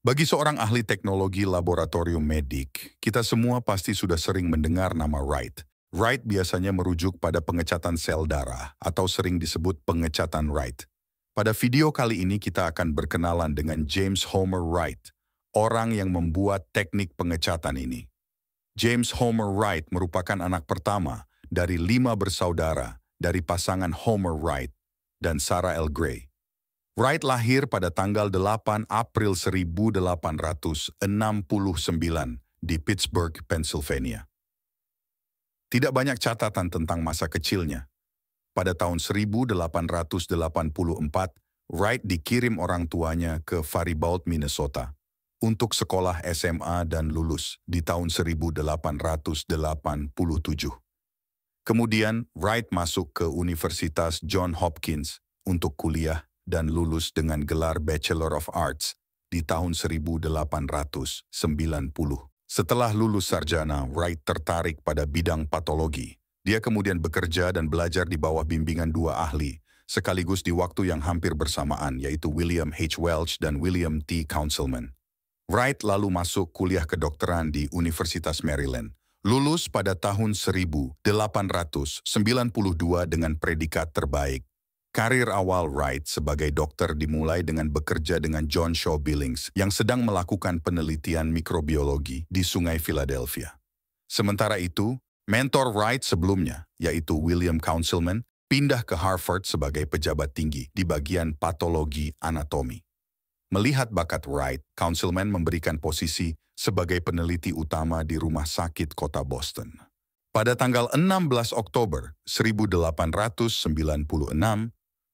Bagi seorang ahli teknologi laboratorium medik, kita semua pasti sudah sering mendengar nama Wright. Wright biasanya merujuk pada pengecatan sel darah atau sering disebut pengecatan Wright. Pada video kali ini kita akan berkenalan dengan James Homer Wright, orang yang membuat teknik pengecatan ini. James Homer Wright merupakan anak pertama dari 5 bersaudara dari pasangan Homer Wright dan Sarah L. Gray. Wright lahir pada tanggal 8 April 1869 di Pittsburgh, Pennsylvania. Tidak banyak catatan tentang masa kecilnya. Pada tahun 1884, Wright dikirim orang tuanya ke Faribault, Minnesota, untuk sekolah SMA dan lulus di tahun 1887. Kemudian, Wright masuk ke Universitas Johns Hopkins untuk kuliah dan lulus dengan gelar Bachelor of Arts di tahun 1890. Setelah lulus sarjana, Wright tertarik pada bidang patologi. Dia kemudian bekerja dan belajar di bawah bimbingan 2 ahli, sekaligus di waktu yang hampir bersamaan, yaitu William H. Welch dan William T. Councilman. Wright lalu masuk kuliah kedokteran di Universitas Maryland, lulus pada tahun 1892 dengan predikat terbaik. Karir awal Wright sebagai dokter dimulai dengan bekerja dengan John Shaw Billings yang sedang melakukan penelitian mikrobiologi di Sungai Philadelphia. Sementara itu, mentor Wright sebelumnya, yaitu William Councilman, pindah ke Harvard sebagai pejabat tinggi di bagian patologi anatomi. Melihat bakat Wright, Councilman memberikan posisi sebagai peneliti utama di Rumah Sakit Kota Boston. Pada tanggal 16 Oktober 1896,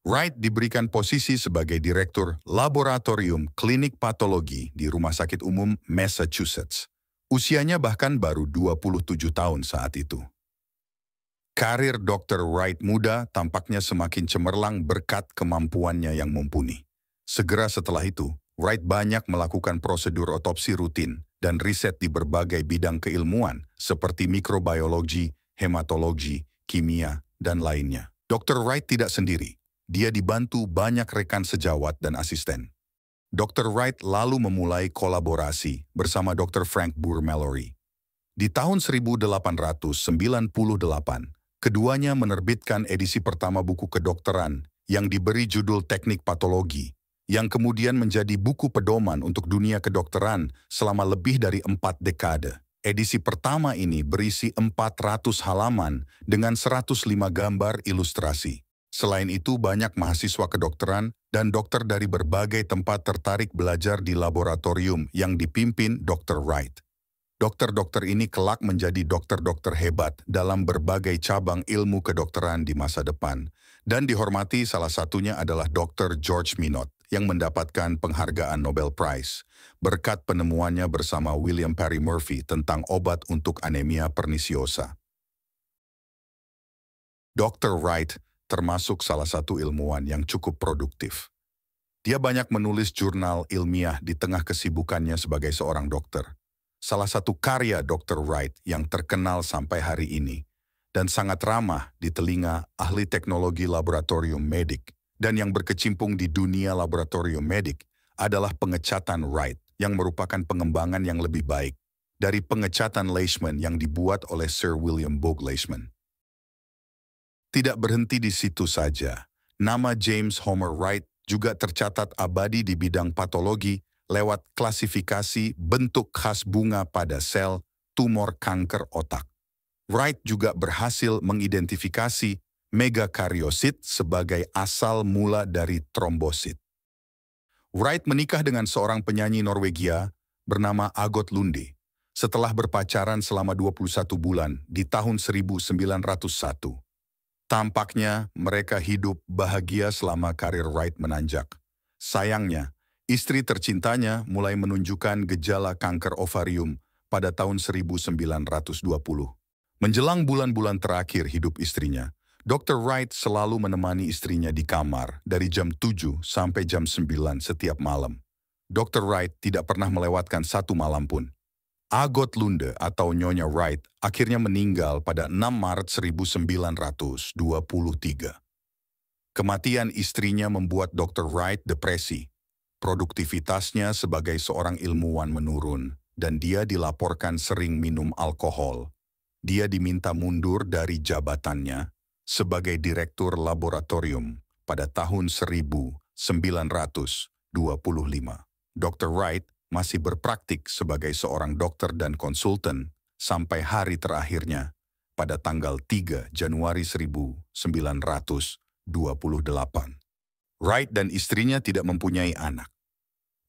Wright diberikan posisi sebagai Direktur Laboratorium Klinik Patologi di Rumah Sakit Umum Massachusetts. Usianya bahkan baru 27 tahun saat itu. Karir Dr. Wright muda tampaknya semakin cemerlang berkat kemampuannya yang mumpuni. Segera setelah itu, Wright banyak melakukan prosedur otopsi rutin dan riset di berbagai bidang keilmuan seperti mikrobiologi, hematologi, kimia, dan lainnya. Dr. Wright tidak sendiri. Dia dibantu banyak rekan sejawat dan asisten. Dr. Wright lalu memulai kolaborasi bersama Dr. Frank Burr Mallory. Di tahun 1898, keduanya menerbitkan edisi pertama buku kedokteran yang diberi judul Teknik Patologi, yang kemudian menjadi buku pedoman untuk dunia kedokteran selama lebih dari 4 dekade. Edisi pertama ini berisi 400 halaman dengan 105 gambar ilustrasi. Selain itu, banyak mahasiswa kedokteran dan dokter dari berbagai tempat tertarik belajar di laboratorium yang dipimpin Dr. Wright. Dokter-dokter ini kelak menjadi dokter-dokter hebat dalam berbagai cabang ilmu kedokteran di masa depan, dan dihormati salah satunya adalah Dr. George Minot yang mendapatkan penghargaan Nobel Prize berkat penemuannya bersama William Perry Murphy tentang obat untuk anemia pernisiosa. Dr. Wright termasuk salah satu ilmuwan yang cukup produktif. Dia banyak menulis jurnal ilmiah di tengah kesibukannya sebagai seorang dokter. Salah satu karya Dr. Wright yang terkenal sampai hari ini dan sangat ramah di telinga ahli teknologi laboratorium medik dan yang berkecimpung di dunia laboratorium medik adalah pengecatan Wright yang merupakan pengembangan yang lebih baik dari pengecatan Leishman yang dibuat oleh Sir William Bogue Leishman. Tidak berhenti di situ saja, nama James Homer Wright juga tercatat abadi di bidang patologi lewat klasifikasi bentuk khas bunga pada sel tumor kanker otak. Wright juga berhasil mengidentifikasi megakariosit sebagai asal mula dari trombosit. Wright menikah dengan seorang penyanyi Norwegia bernama Agot Lunde setelah berpacaran selama 21 bulan di tahun 1901. Tampaknya mereka hidup bahagia selama karir Wright menanjak. Sayangnya, istri tercintanya mulai menunjukkan gejala kanker ovarium pada tahun 1920. Menjelang bulan-bulan terakhir hidup istrinya, Dr. Wright selalu menemani istrinya di kamar dari jam 7 sampai jam 9 setiap malam. Dr. Wright tidak pernah melewatkan satu malam pun. Agot Lunde atau Nyonya Wright akhirnya meninggal pada 6 Maret 1923. Kematian istrinya membuat Dr. Wright depresi. Produktivitasnya sebagai seorang ilmuwan menurun, dan dia dilaporkan sering minum alkohol. Dia diminta mundur dari jabatannya sebagai direktur laboratorium pada tahun 1925. Dr. Wright masih berpraktik sebagai seorang dokter dan konsultan sampai hari terakhirnya pada tanggal 3 Januari 1928. Wright dan istrinya tidak mempunyai anak.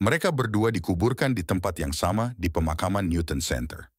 Mereka berdua dikuburkan di tempat yang sama di pemakaman Newton Center.